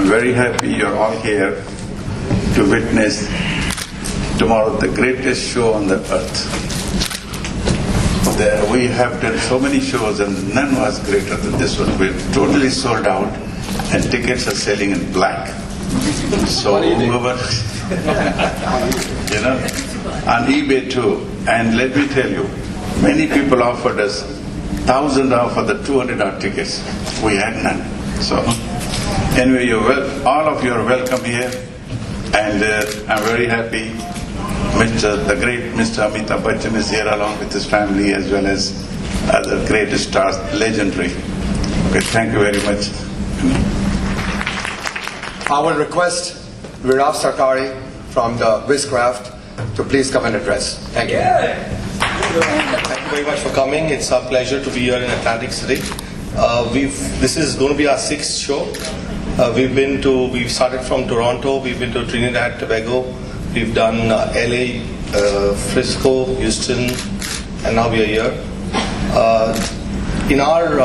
I'm very happy you're all here to witness tomorrow the greatest show on the earth. We have done so many shows and none was greater than this one. We're totally sold out and tickets are selling in black. So whoever, on eBay too. And let me tell you, many people offered us $1,000 for the $200 tickets. We had none. So anyway, all of you are welcome here, and I'm very happy. The great Mr. Amitabh Bachchan is here along with his family as well as other great stars, legendary. Okay, thank you very much. I will request Virav Sarkari from the Wizcraft to please come and address. Thank you. Thank you very much for coming. It's our pleasure to be here in Atlantic City. This is going to be our 6th show. We've started from Toronto, we've been to Trinidad, Tobago, we've done LA, Frisco, Houston, and now we are here. In our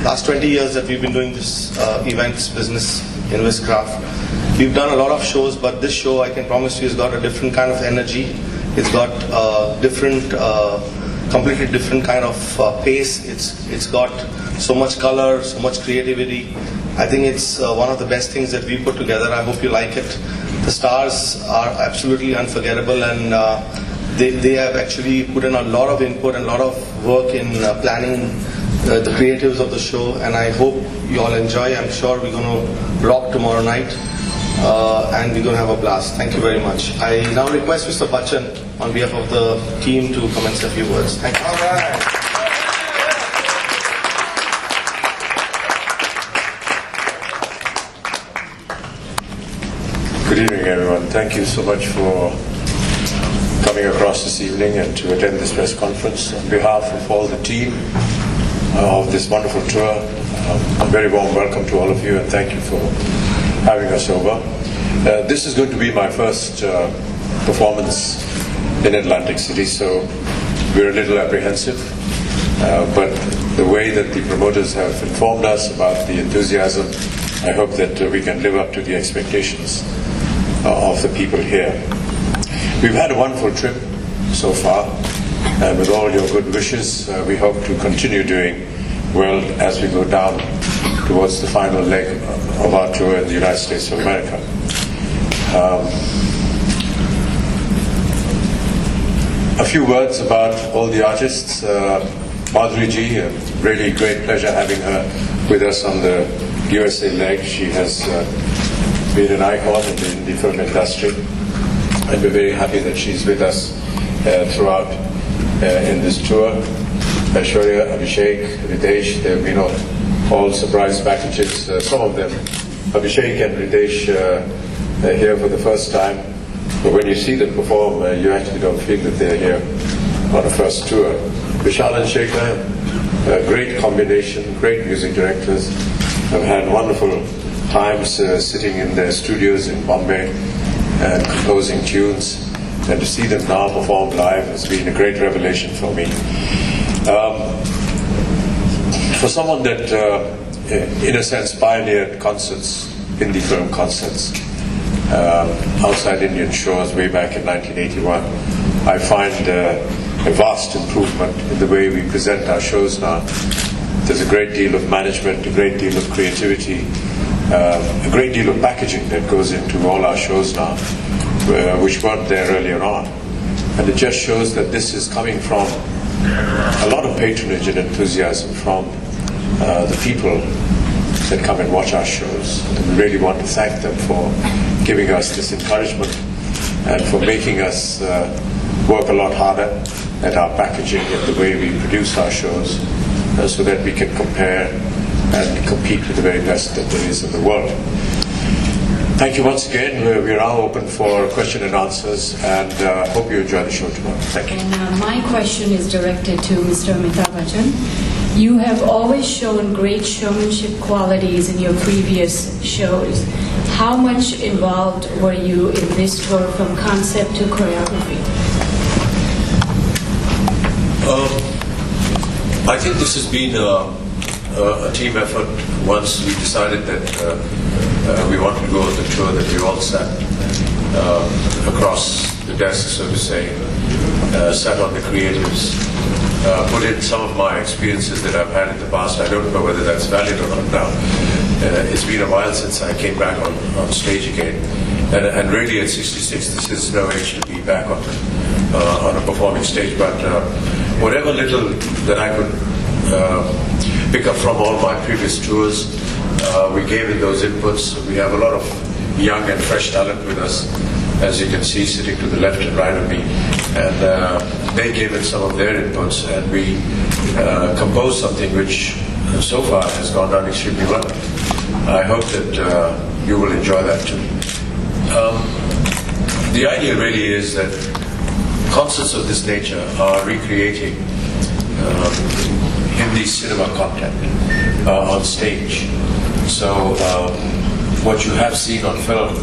last 20 years that we've been doing this events business in Wizcraft, we've done a lot of shows, but this show, I can promise you, has got a different kind of energy. It's got completely different kind of pace. It's got so much color, so much creativity. I think it's one of the best things that we put together. I hope you like it. The stars are absolutely unforgettable, and they have actually put in a lot of input and a lot of work in planning the creatives of the show, and I hope you all enjoy. I'm sure we're going to rock tomorrow night, and we're going to have a blast. Thank you very much. I now request Mr. Bachchan on behalf of the team to commence a few words. Thank you. All right. Good evening, everyone. Thank you so much for coming across this evening and to attend this press conference. On behalf of all the team of this wonderful tour, a very warm welcome to all of you, and thank you for having us over. This is going to be my first performance in Atlantic City, so we're a little apprehensive, but the way that the promoters have informed us about the enthusiasm, I hope that we can live up to the expectations of the people here. We've had a wonderful trip so far, and with all your good wishes, we hope to continue doing well as we go down towards the final leg of our tour in the United States of America. A few words about all the artists. Madhuri ji, a really great pleasure having her with us on the USA leg. She has been an icon in the film industry, and we're very happy that she's with us throughout in this tour. Aishwarya, Abhishek, Ritesh, they've been all surprise packages. Some of them, Abhishek and Ritesh, here for the first time. But when you see them perform, you actually don't feel that they're here on a first tour. Vishal and Shekhar, a great combination, great music directors. I've had wonderful times sitting in their studios in Bombay and composing tunes, and to see them now perform live has been a great revelation for me. For someone that, in a sense, pioneered concerts, indie film concerts, outside Indian shores way back in 1981, I find a vast improvement in the way we present our shows now. There's a great deal of management, a great deal of creativity, a great deal of packaging that goes into all our shows now, which weren't there earlier on. And it just shows that this is coming from a lot of patronage and enthusiasm from the people that come and watch our shows. And we really want to thank them for giving us this encouragement and for making us work a lot harder at our packaging and the way we produce our shows, so that we can compare and compete with the very best that there is in the world. Thank you once again. We are now open for question and answers, and hope you enjoy the show tomorrow. Thank you. And my question is directed to Mr. Amitabh Bachchan. You have always shown great showmanship qualities in your previous shows. How much involved were you in this tour from concept to choreography? I think this has been a team effort. Once we decided that we wanted to go on the tour, that we all sat across the desk, so to say, sat on the creatives, put in some of my experiences that I've had in the past. I don't know whether that's valid or not now. It's been a while since I came back on stage again. And really at 66, this is no age to be back on a performing stage. But whatever little that I could pick up from all my previous tours, we gave in those inputs. We have a lot of young and fresh talent with us, as you can see, sitting to the left and right of me. And they gave in some of their inputs, and we composed something which so far has gone down extremely well. I hope that you will enjoy that too. The idea really is that concerts of this nature are recreating Hindi cinema content on stage. So what you have seen on film,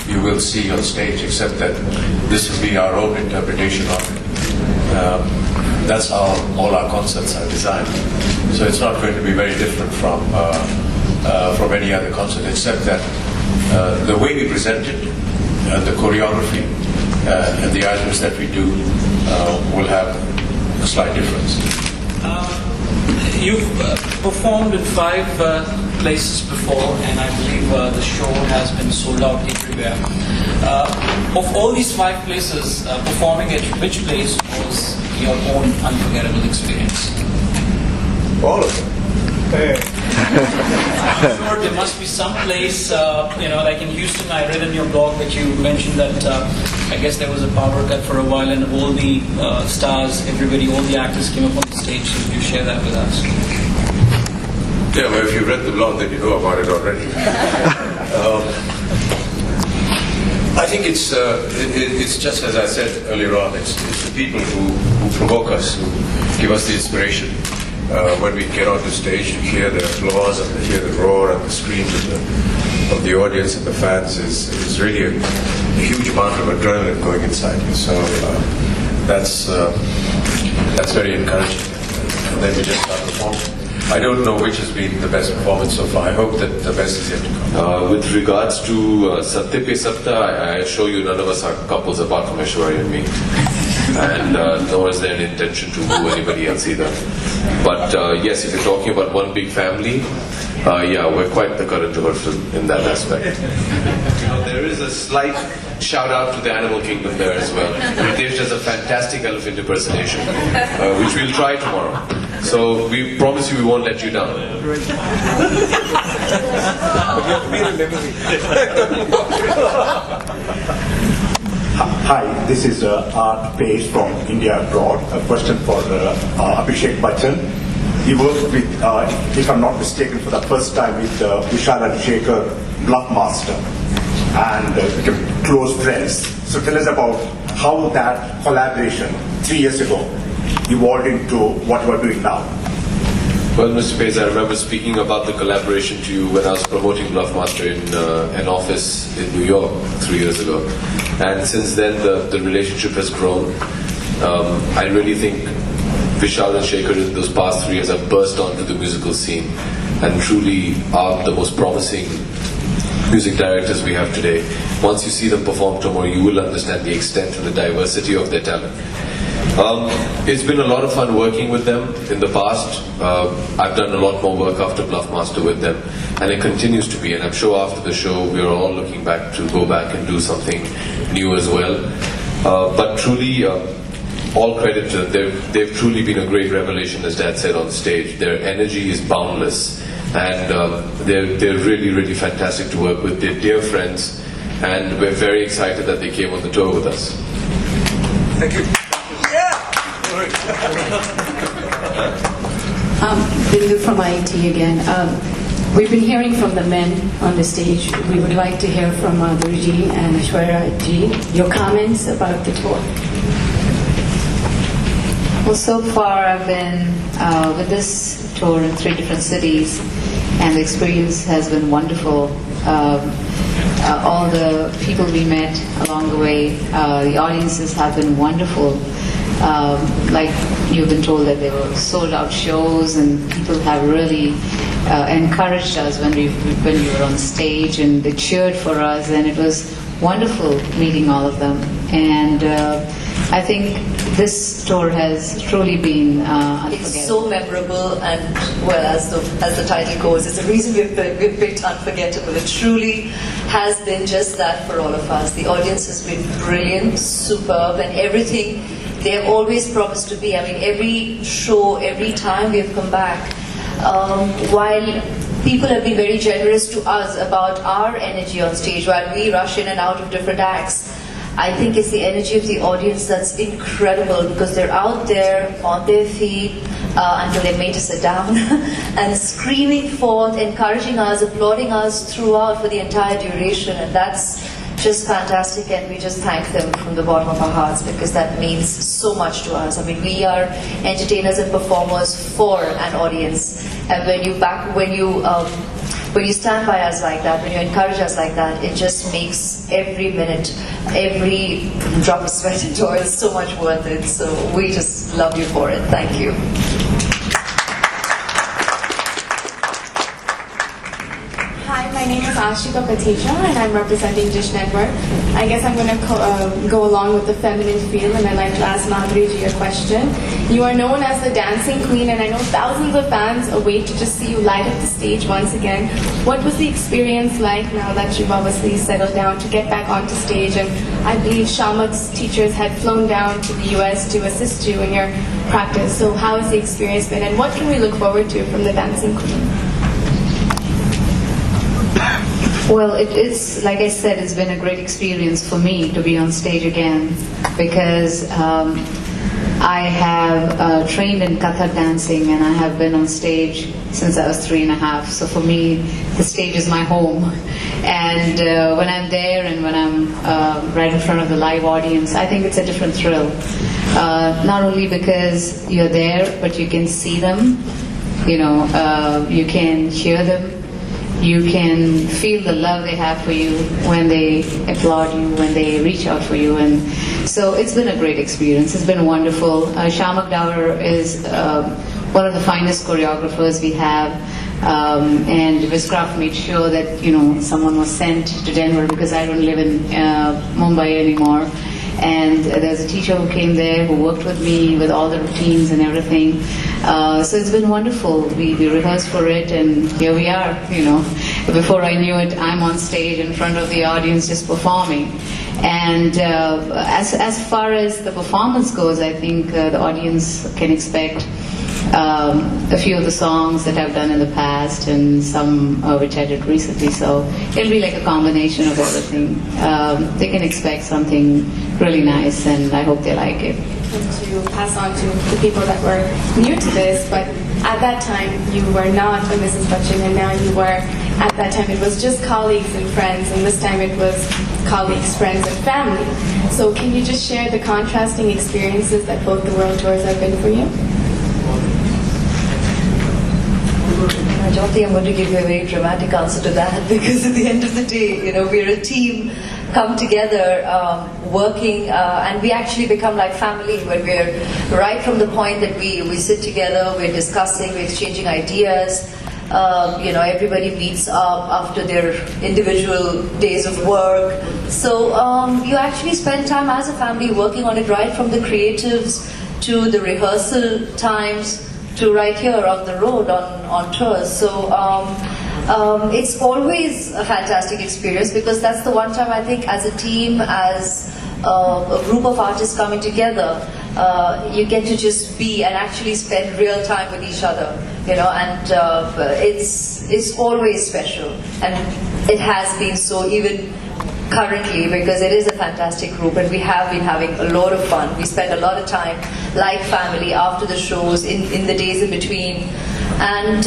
you will see on stage, except that this will be our own interpretation of it. That's how all our concerts are designed. So it's not going to be very different from any other concert, except that the way we present it, the choreography, and the items that we do will have a slight difference. You've performed in 5 places before, and I believe the show has been sold out everywhere. Of all these 5 places, performing at which place was your own unforgettable experience? All of them. I'm sure there must be some place, like in Houston, I read in your blog that you mentioned that I guess there was a power cut for a while and all the stars, everybody, all the actors came up on the stage. So would you share that with us? Yeah, well, if you read the blog, then you know about it already. I think it's just as I said earlier on, it's the people who provoke us, who give us the inspiration. When we get onto stage, you hear the applause and you hear the roar and the screams of the audience and the fans is really a huge amount of adrenaline going inside you. So that's very encouraging. And then we just start performing. I don't know which has been the best performance so far. I hope that the best is yet to come. With regards to Satya Pe Sapta, I assure you none of us are couples apart from Aishwarya and me. And nor is there an intention to woo anybody else either. But yes, if you're talking about one big family, yeah, we're quite the current rehearsal in that aspect. There is a slight shout out to the animal kingdom there as well. Ritesh does a fantastic elephant impersonation, which we'll try tomorrow. So we promise you we won't let you down. Hi, this is Art Page from India Abroad. A question for Abhishek Bachchan. He worked with, if I'm not mistaken, for the first time with Vishal and Shekhar, Bluffmaster, and became close friends. So tell us about how that collaboration 3 years ago evolved into what you are doing now. Well, Mr. Pais, I remember speaking about the collaboration to you when I was promoting Bluffmaster in an office in New York 3 years ago. And since then, the relationship has grown. I really think Vishal and Shekhar in those past 3 years have burst onto the musical scene and truly are the most promising music directors we have today. Once you see them perform tomorrow, you will understand the extent and the diversity of their talent. It's been a lot of fun working with them in the past. I've done a lot more work after Bluffmaster with them, and it continues to be. And I'm sure after the show, we're all looking back to go back and do something new as well. But truly, all credit to them. They've truly been a great revelation, as Dad said on stage. Their energy is boundless, and they're really, really fantastic to work with. They're dear friends, and we're very excited that they came on the tour with us. Thank you. Bindu from IT again. We've been hearing from the men on the stage. We would like to hear from Guruji and Aishwarya ji, your comments about the tour. Well, so far I've been with this tour in 3 different cities, and the experience has been wonderful. All the people we met along the way, the audiences have been wonderful. Like you've been told that they were sold out shows, and people have really encouraged us when we were on stage, and they cheered for us, and it was wonderful meeting all of them. And I think this tour has truly been unforgettable. It's so memorable, and well, as the title goes, it's the reason we've picked Unforgettable. It truly has been just that for all of us. The audience has been brilliant, superb, and everything they have always promised to be. I mean, every show, every time we have come back, while people have been very generous to us about our energy on stage, while we rush in and out of different acts, I think it's the energy of the audience that's incredible, because they're out there on their feet until they made us sit down and screaming forth, encouraging us, applauding us throughout for the entire duration, and that's just fantastic, and we just thank them from the bottom of our hearts, because that means so much to us. I mean, we are entertainers and performers for an audience, and when you stand by us like that, when you encourage us like that, it just makes every minute, every drop of sweat and toil so much worth it. So we just love you for it. Thank you. Hi, my name is Ashika Pateja, and I'm representing Dish Network. I guess I'm going to go along with the feminine feel, and I'd like to ask Madhuriji a question. You are known as the dancing queen, and I know thousands of fans await to just see you light up the stage once again. What was the experience like now that you've obviously settled down to get back onto stage? And I believe Shamak's teachers had flown down to the US to assist you in your practice. So how has the experience been, and what can we look forward to from the dancing queen? Well, it's like I said, it's been a great experience for me to be on stage again, because I have trained in Kathak dancing, and I have been on stage since I was 3.5. So for me, the stage is my home. And when I'm there and when I'm right in front of the live audience, I think it's a different thrill. Not only because you're there, but you can see them, you can hear them. You can feel the love they have for you when they applaud you, when they reach out for you. And so it's been a great experience. It's been wonderful. Shamak Davar is one of the finest choreographers we have. And Viscraft made sure that, someone was sent to Denver, because I don't live in Mumbai anymore. And there's a teacher who came there who worked with me with all the routines and everything. So it's been wonderful. We rehearsed for it, and here we are, Before I knew it, I'm on stage in front of the audience just performing. And as far as the performance goes, I think the audience can expect a few of the songs that I've done in the past, and some which I did recently. So it'll be like a combination of everything. They can expect something really nice, and I hope they like it. And to pass on to the people that were new to this, but at that time you were not a Mrs. Bachchan, and now you were, at that time it was just colleagues and friends, and this time it was colleagues, friends, and family. So can you just share the contrasting experiences that both the world tours have been for you? I don't think I'm going to give you a very dramatic answer to that, because at the end of the day, we're a team come together, working, and we actually become like family when we're right from the point that we sit together, we're discussing, we're exchanging ideas. Everybody meets up after their individual days of work. So you actually spend time as a family working on it, right from the creatives to the rehearsal times to right here on the road on tours. So it's always a fantastic experience, because that's the one time I think as a team, as a group of artists coming together, you get to just be and actually spend real time with each other, and it's always special, and it has been so even currently, because it is a fantastic group, and we have been having a lot of fun. We spend a lot of time like family after the shows, in the days in between. And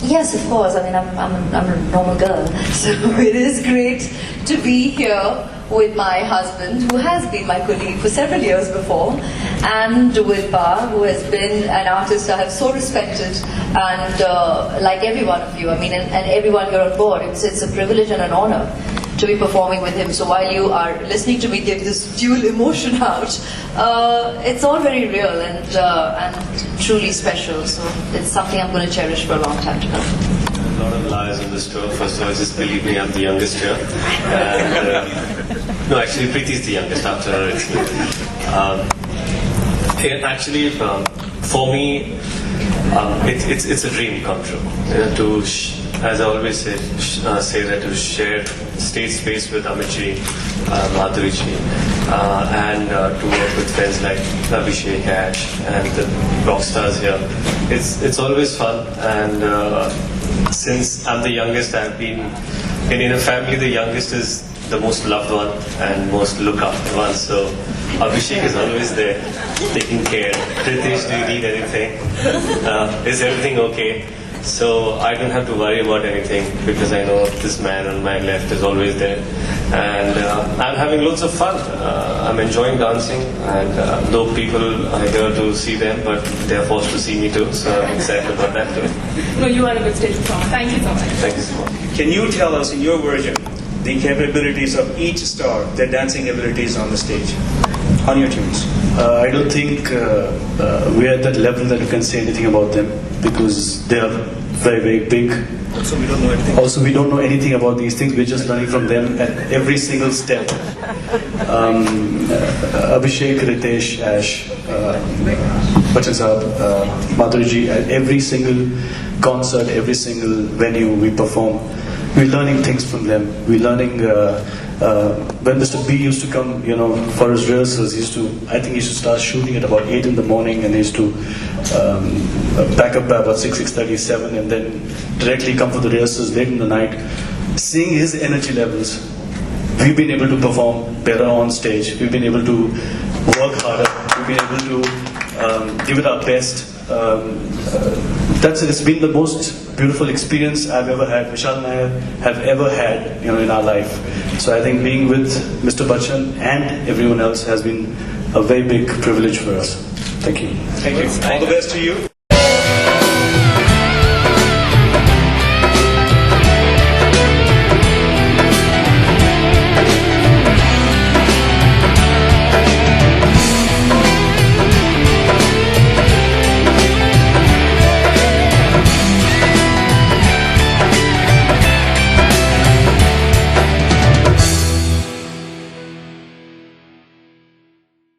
yes, of course, I mean, I'm a normal girl, so it is great to be here with my husband, who has been my colleague for several years before, and with Ba, who has been an artist I have so respected, and like every one of you, I mean, and everyone here on board, it's a privilege and an honor to be performing with him. So while you are listening to me give this dual emotion out, it's all very real and truly special. So it's something I'm going to cherish for a long time to come. A lot of lies on this tour. First of all, just believe me, I'm the youngest here. And, no, actually, Preity is the youngest. After her, it's me. Actually, for me, it's a dream come true. As I always say that to share stage space with Amitji, Madhuriji, and to work with friends like Abhishek, Ash, and the rock stars here. It's always fun, and since I'm the youngest, I've been in a family. The youngest is the most loved one and most looked after one. So Abhishek is always there, taking care. Pritesh, do you need anything? Is everything okay? So I don't have to worry about anything because I know this man on my left is always there. And I'm having loads of fun. I'm enjoying dancing, and though people are here to see them, but they're forced to see me too, so I'm excited about that too. No, you are a good stage performer. Thank you so much. Thank you so much. Can you tell us in your version the capabilities of each star, their dancing abilities on the stage, on your tunes? I don't think we're at that level that you can say anything about them because they are very, very big. Also, we don't know anything. Also, we don't know anything about these things. We're just learning from them at every single step. Abhishek, Ritesh, Ash, Bachchan Sahab, Madhuriji, at every single concert, every single venue we perform, we're learning things from them. We're learning. When Mr. B used to come, for his rehearsals, I think he used to start shooting at about 8 in the morning, and he used to back up by about 6:30, 7, and then directly come for the rehearsals late in the night. Seeing his energy levels, we've been able to perform better on stage. We've been able to work harder. We've been able to give it our best. It's been the most beautiful experience I've ever had, Vishal and I have ever had, in our life. So I think being with Mr. Bachchan and everyone else has been a very big privilege for us. Thank you. Thank you. All the best to you.